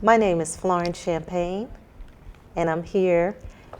My name is Florence Champagne, and I'm here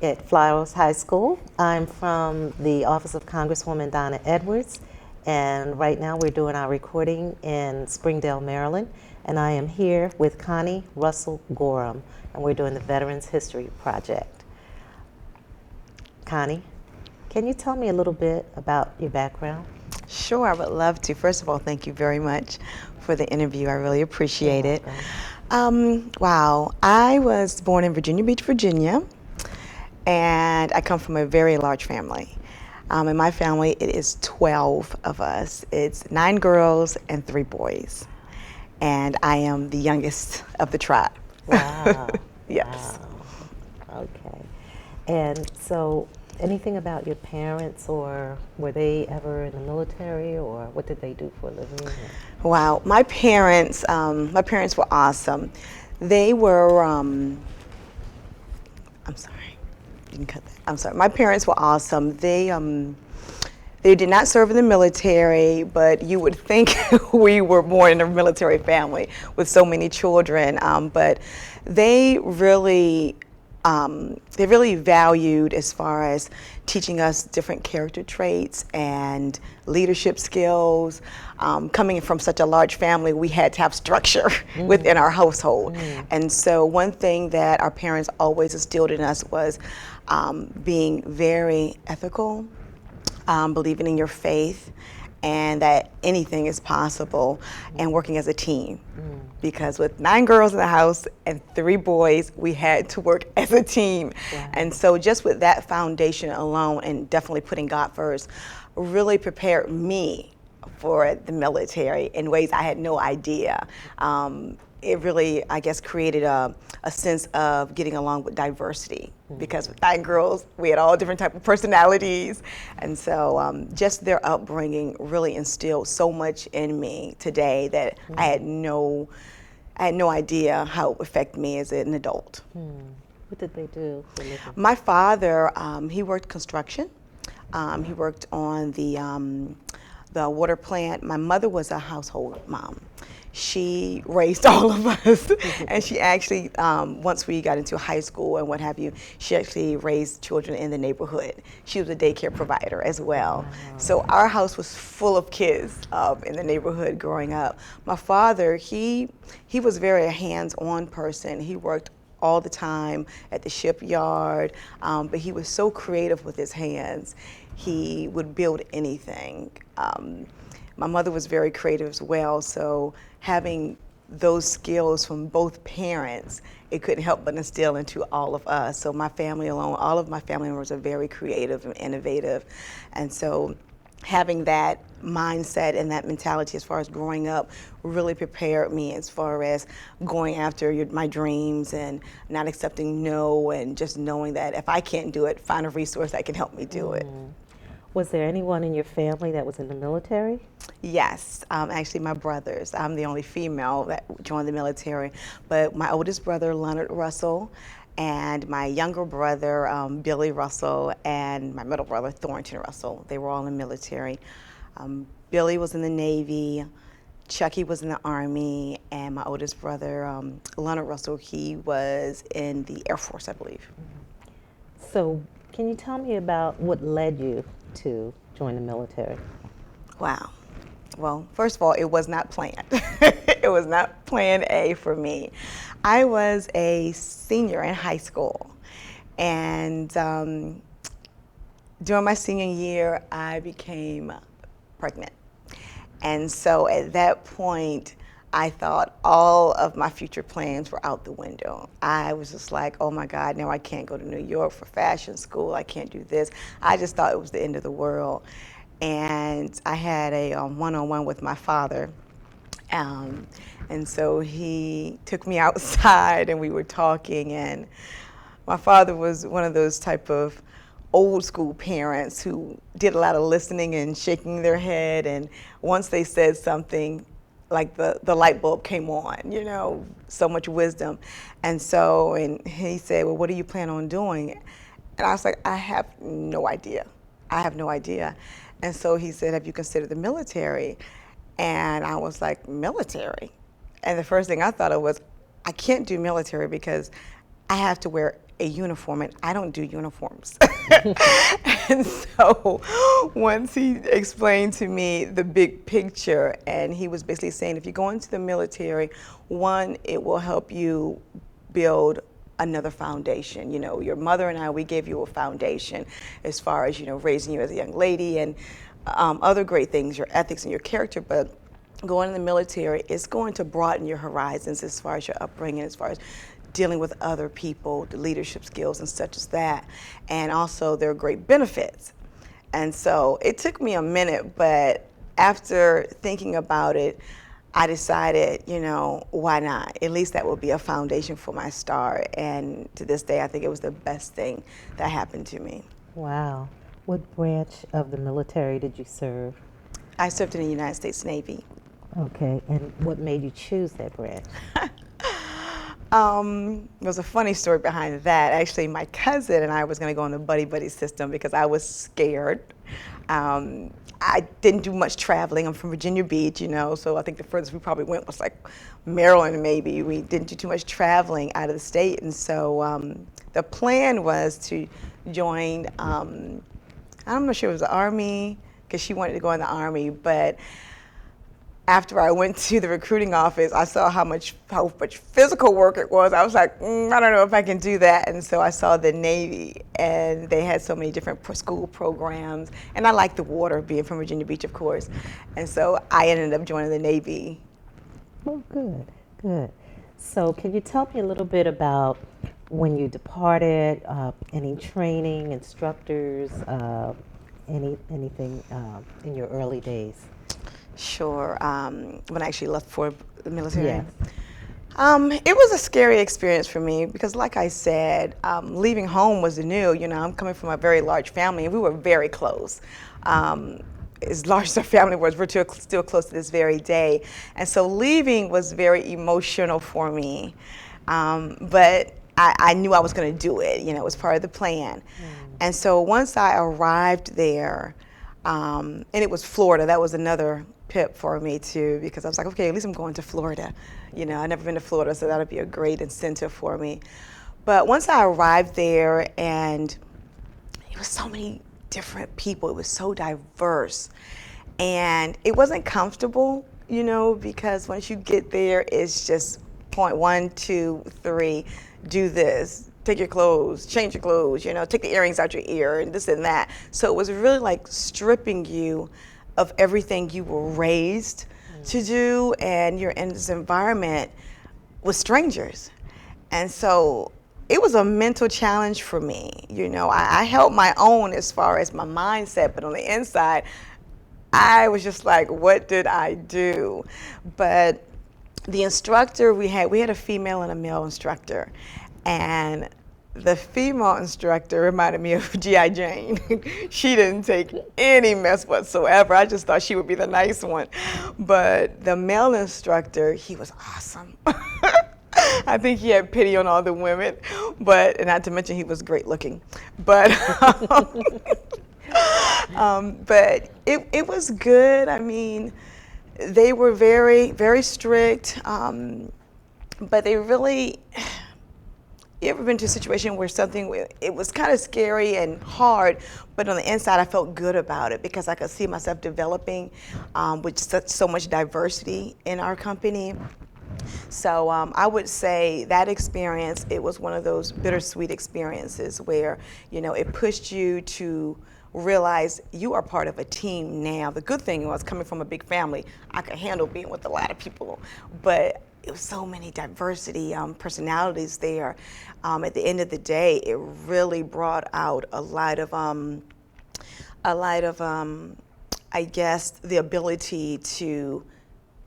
at Flowers High School. I'm from the Office of Congresswoman Donna Edwards, and right now we're doing our recording in Springdale, Maryland, and I am here with Connie Russell Gorum, and we're doing the Veterans History Project. Connie, can you tell me a little bit about your background? Sure, I would love to. First of all, thank you very much for the interview. I really appreciate it. Wow, I was born in Virginia Beach, Virginia, and I come from a very large family. In my family, it is 12 of us. It's 9 girls and 3 boys, and I am the youngest of the tribe. Wow. Yes. Wow. Okay. And so, anything about your parents, or were they ever in the military, or what did they do for a living? Wow, my parents were awesome. They were, I'm sorry, you can cut that. I'm sorry. My parents were awesome. They did not serve in the military, but you would think we were born in a military family with so many children. But they really valued as far as teaching us different character traits and leadership skills. Coming from such a large family, we had to have structure within our household. And so one thing that our parents always instilled in us was being very ethical, believing in your faith, and that anything is possible, and working as a team. Because with 9 girls in the house and 3 boys, we had to work as a team. Wow. And so just with that foundation alone, and definitely putting God first, really prepared me for the military in ways I had no idea. It really, I guess, created a sense of getting along with diversity, because with 9 girls, we had all different types of personalities. And so just their upbringing really instilled so much in me today that I had no idea how it would affect me as an adult. What did they do for a living? My father, he worked construction. He worked on the water plant. My mother was a household mom. She raised all of us, and she actually, once we got into high school and what have you, she actually raised children in the neighborhood. She was a daycare provider as well. Wow. So our house was full of kids in the neighborhood growing up. My father, he was very a hands-on person. He worked all the time at the shipyard, but he was so creative with his hands. He would build anything. My mother was very creative as well, so having those skills from both parents, it couldn't help but instill into all of us. So my family alone, all of my family members are very creative and innovative. And so having that mindset and that mentality as far as growing up really prepared me as far as going after my dreams and not accepting no, and just knowing that if I can't do it, find a resource that can help me do it. Was there anyone in your family that was in the military? Yes, actually my brothers. I'm the only female that joined the military, but my oldest brother, Leonard Russell, and my younger brother, Billy Russell, and my middle brother, Thornton Russell, they were all in the military. Billy was in the Navy, Chucky was in the Army, and my oldest brother, Leonard Russell, he was in the Air Force, I believe. So can you tell me about what led you to join the military? Wow. Well, first of all, it was not planned. It was not plan A for me. I was a senior in high school, and during my senior year, I became pregnant. And so at that point, I thought all of my future plans were out the window. I was just like, oh my God, now I can't go to New York for fashion school. I can't do this. I just thought it was the end of the world. And I had a one-on-one with my father. And so he took me outside and we were talking, and my father was one of those type of old school parents who did a lot of listening and shaking their head, and once they said something, like the light bulb came on, you know, so much wisdom. And so, and he said, well, what do you plan on doing? And I was like, I have no idea. I have no idea. And so he said, have you considered the military? And I was like, military? And the first thing I thought of was, I can't do military because I have to wear a uniform, and I don't do uniforms. And so once he explained to me the big picture, and he was basically saying, if you go into the military, one, it will help you build another foundation. You know, your mother and I, we gave you a foundation as far as, you know, raising you as a young lady and other great things, your ethics and your character, but going in the military is going to broaden your horizons as far as your upbringing, as far as dealing with other people, the leadership skills and such as that. And also there are great benefits. And so it took me a minute, but after thinking about it, I decided, you know, why not? At least that will be a foundation for my start. And to this day, I think it was the best thing that happened to me. Wow. What branch of the military did you serve? I served in the United States Navy. Okay, and what made you choose that branch? There's a funny story behind that. Actually, my cousin and I was going to go on the buddy-buddy system because I was scared. I didn't do much traveling. I'm from Virginia Beach, you know, so I think the furthest we probably went was like Maryland maybe. We didn't do too much traveling out of the state, and so the plan was to join, I'm not sure it was the Army, because she wanted to go in the Army, but after I went to the recruiting office, I saw how much physical work it was. I was like, I don't know if I can do that. And so I saw the Navy, and they had so many different school programs. And I liked the water, being from Virginia Beach, of course. And so I ended up joining the Navy. Oh, good, good. So can you tell me a little bit about when you departed, any training, instructors, anything in your early days? Sure. When I actually left for the military. Yes. It was a scary experience for me because, like I said, leaving home was new. You know, I'm coming from a very large family, and we were very close. As large as our family was, we're still close to this very day. And so leaving was very emotional for me. But I knew I was going to do it. You know, it was part of the plan. And so once I arrived there, and it was Florida, that was another pip for me too, because I was like, okay, at least I'm going to Florida. You know, I've never been to Florida, so that'll be a great incentive for me. But once I arrived there, and it was so many different people, it was so diverse, and it wasn't comfortable, you know, because once you get there, it's just point 1, 2, 3, do this. Take your clothes, change your clothes, you know, take the earrings out your ear and this and that. So it was really like stripping you of everything you were raised to do, and you're in this environment with strangers. And so it was a mental challenge for me. You know, I held my own as far as my mindset, but on the inside, I was just like, what did I do? But the instructor we had a female and a male instructor. And the female instructor reminded me of G.I. Jane. She didn't take any mess whatsoever. I just thought she would be the nice one. But the male instructor, he was awesome. I think he had pity on all the women, and not to mention he was great looking. But but it was good. I mean, they were very, very strict, but they really. You ever been to a situation where it was kind of scary and hard, but on the inside I felt good about it because I could see myself developing with so much diversity in our company. So I would say that experience, it was one of those bittersweet experiences where, you know, it pushed you to realize you are part of a team now. The good thing was, coming from a big family, I could handle being with a lot of people, but it was so many diversity, personalities there. At the end of the day, it really brought out a lot of I guess, the ability to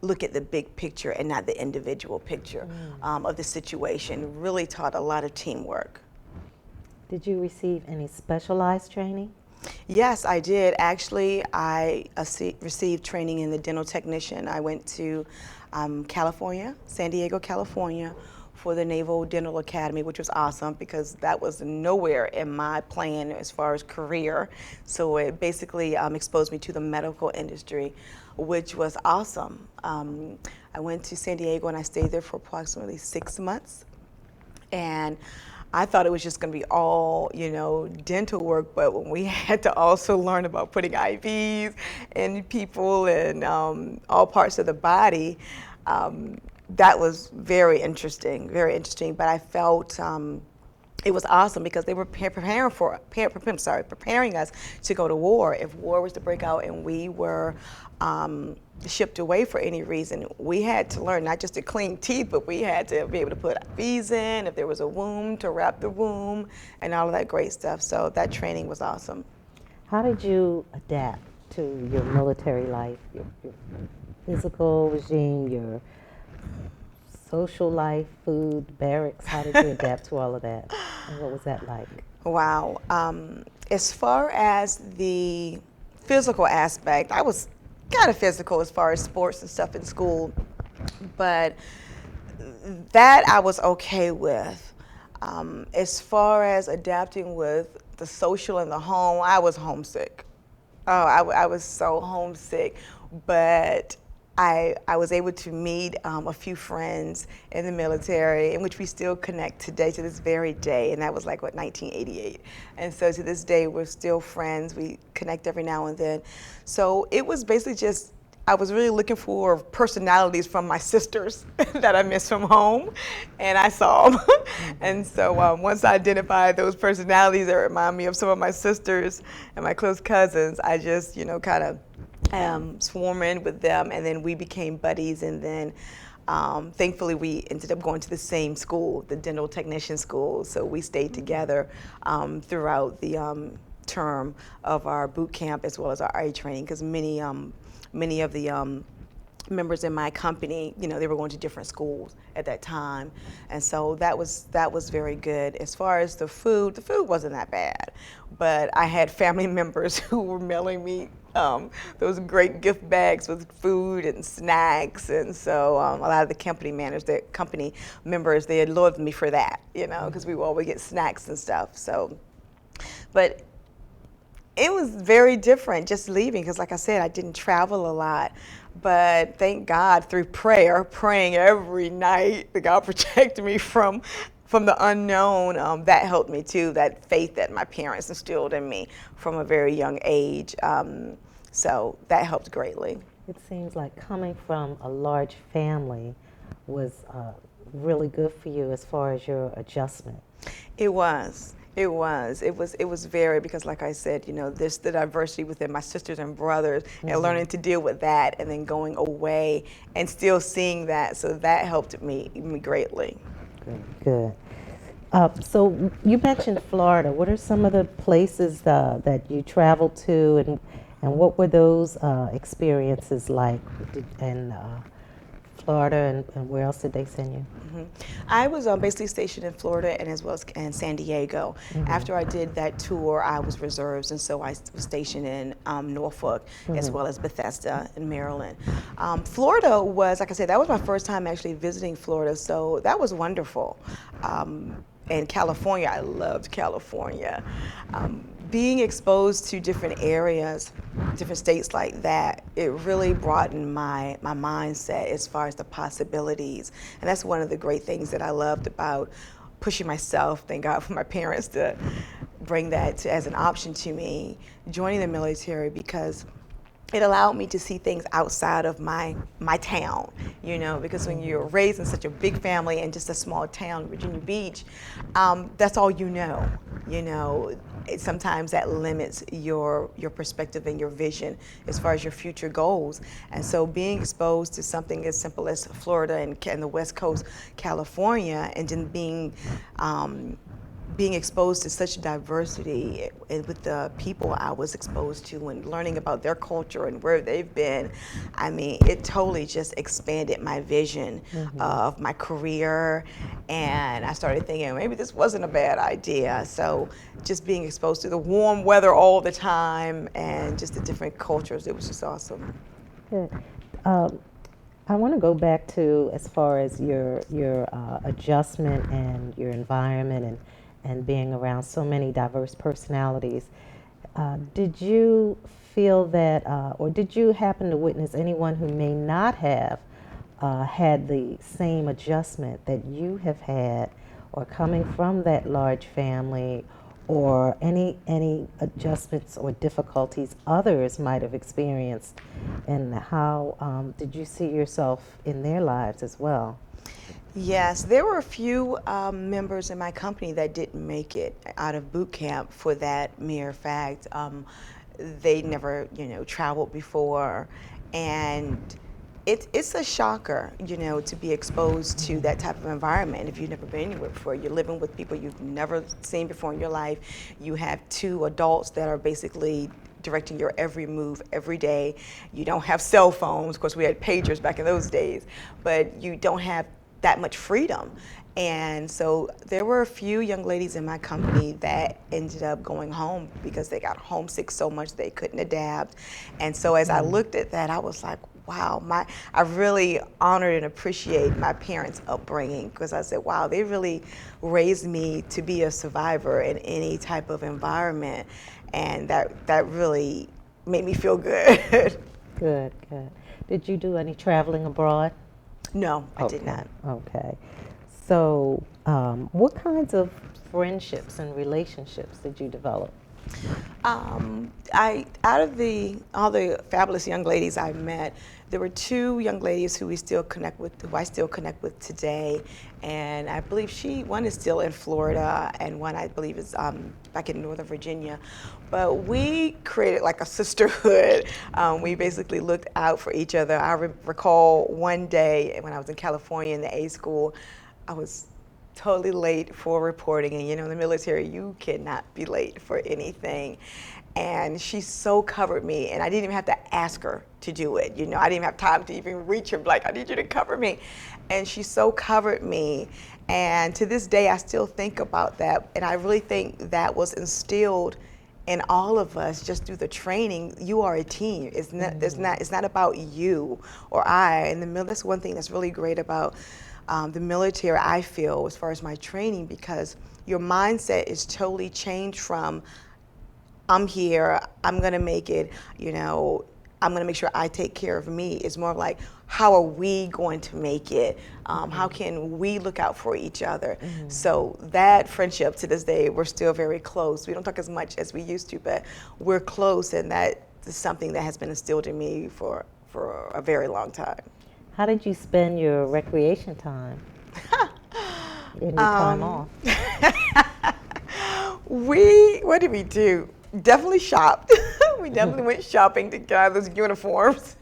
look at the big picture and not the individual picture of the situation. It really taught a lot of teamwork. Did you receive any specialized training? Yes, I did. Actually, I received training in the dental technician. I went to California, San Diego, California, for the Naval Dental Academy, which was awesome because that was nowhere in my plan as far as career. So it basically exposed me to the medical industry, which was awesome. I went to San Diego and I stayed there for approximately 6 months. And I thought it was just going to be all, dental work, but when we had to also learn about putting IVs in people and all parts of the body, that was very interesting, very interesting. But I felt it was awesome because they were preparing us to go to war. If war was to break out and we were shipped away for any reason, we had to learn not just to clean teeth, but we had to be able to put IVs in, if there was a wound, to wrap the wound, and all of that great stuff. So that training was awesome. How did you adapt to your military life, your physical regime, your social life, food, barracks? How did you adapt to all of that? And what was that like? Wow. As far as the physical aspect, I was kind of physical as far as sports and stuff in school, but that I was okay with. As far as adapting with the social and the home, I was homesick. Oh, I was so homesick, but I was able to meet a few friends in the military, in which we still connect today, to this very day, and that was like, 1988. And so to this day, we're still friends. We connect every now and then. So it was basically just, I was really looking for personalities from my sisters that I missed from home, and I saw them. And so once I identified those personalities that remind me of some of my sisters and my close cousins, I just, kind of swarm in with them, and then we became buddies, and then thankfully we ended up going to the same school, the dental technician school, so we stayed together throughout the term of our boot camp as well as our RA training, because many of the members in my company, they were going to different schools at that time, and so that was very good. As far as the food wasn't that bad, but I had family members who were mailing me those great gift bags with food and snacks, and so a lot of the company members, they had loved me for that, because we would always get snacks and stuff. So, but it was very different just leaving, because like I said, I didn't travel a lot. But thank God, through praying every night, that God protected me from the unknown, that helped me too, that faith that my parents instilled in me from a very young age. So that helped greatly. It seems like coming from a large family was really good for you as far as your adjustment. It was. It was very, because like I said, the diversity within my sisters and brothers, and learning to deal with that, and then going away and still seeing that. So that helped me greatly. Good. So you mentioned Florida. What are some of the places that you traveled to, and what were those experiences like in Florida, and where else did they send you? I was basically stationed in Florida and as well as in San Diego. After I did that tour, I was reserves, and so I was stationed in Norfolk as well as Bethesda in Maryland. Florida was, like I said, that was my first time actually visiting Florida, so that was wonderful. And California, I loved California. Being exposed to different areas, different states like that, it really broadened my mindset as far as the possibilities. And that's one of the great things that I loved about pushing myself. Thank God for my parents to bring that as an option to me, joining the military, because it allowed me to see things outside of my town, because when you're raised in such a big family in just a small town, Virginia Beach, that's all you know. Sometimes that limits your perspective and your vision as far as your future goals. And so being exposed to something as simple as Florida and the West Coast, California, and then being exposed to such diversity and with the people I was exposed to, and learning about their culture and where they've been, it totally just expanded my vision of my career, and I started thinking maybe this wasn't a bad idea. So just being exposed to the warm weather all the time and just the different cultures, it was just awesome. Good. I want to go back to as far as your adjustment and your environment and being around so many diverse personalities. Did you feel that, or did you happen to witness anyone who may not have had the same adjustment that you have had, or coming from that large family, or any adjustments or difficulties others might have experienced, and how did you see yourself in their lives as well? Yes, there were a few members in my company that didn't make it out of boot camp for that mere fact. They never, traveled before, and it's a shocker, to be exposed to that type of environment if you've never been anywhere before. You're living with people you've never seen before in your life. You have two adults that are basically directing your every move every day. You don't have cell phones. Of course, we had pagers back in those days, but you don't have that much freedom. And so there were a few young ladies in my company that ended up going home because they got homesick so much they couldn't adapt. And so as I looked at that, I was like, wow, I really honored and appreciate my parents' upbringing, because I said, wow, they really raised me to be a survivor in any type of environment. And that really made me feel good. Good, good. Did you do any traveling abroad? No, I Okay, did not. okay. So, what kinds of friendships and relationships did you develop? Out of all the fabulous young ladies I met, there were two young ladies who I still connect with today, and I believe one is still in Florida, and one I believe is back in Northern Virginia. But we created like a sisterhood. We basically looked out for each other. I recall one day when I was in California in the A school, I was totally late for reporting, and in the military you cannot be late for anything. And she so covered me, and I didn't even have to ask her to do it. I didn't even have time to even reach her, like, I need you to cover me. And she so covered me, and to this day I still think about that, and I really think that was instilled in all of us just through the training. You are a team. It's not about you or I. And that's one thing that's really great about the military, I feel, as far as my training, because your mindset is totally changed from, I'm here, I'm gonna make it, I'm gonna make sure I take care of me. It's more like, how are we going to make it? How can we look out for each other? So that friendship, to this day, we're still very close. We don't talk as much as we used to, but we're close, and that is something that has been instilled in me for a very long time. How did you spend your recreation time? In your time off? What did we do? Definitely shopped. We definitely went shopping to get those uniforms.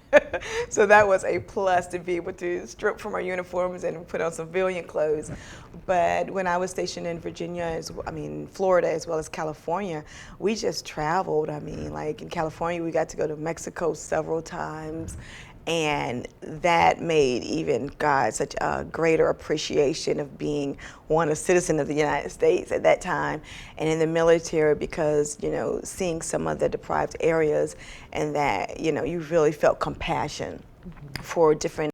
So that was a plus, to be able to strip from our uniforms and put on civilian clothes. But when I was stationed in Florida as well as California, we just traveled. Like in California, we got to go to Mexico several times. And that made even God such a greater appreciation of being a citizen of the United States at that time, and in the military, because seeing some of the deprived areas, and that you really felt compassion for different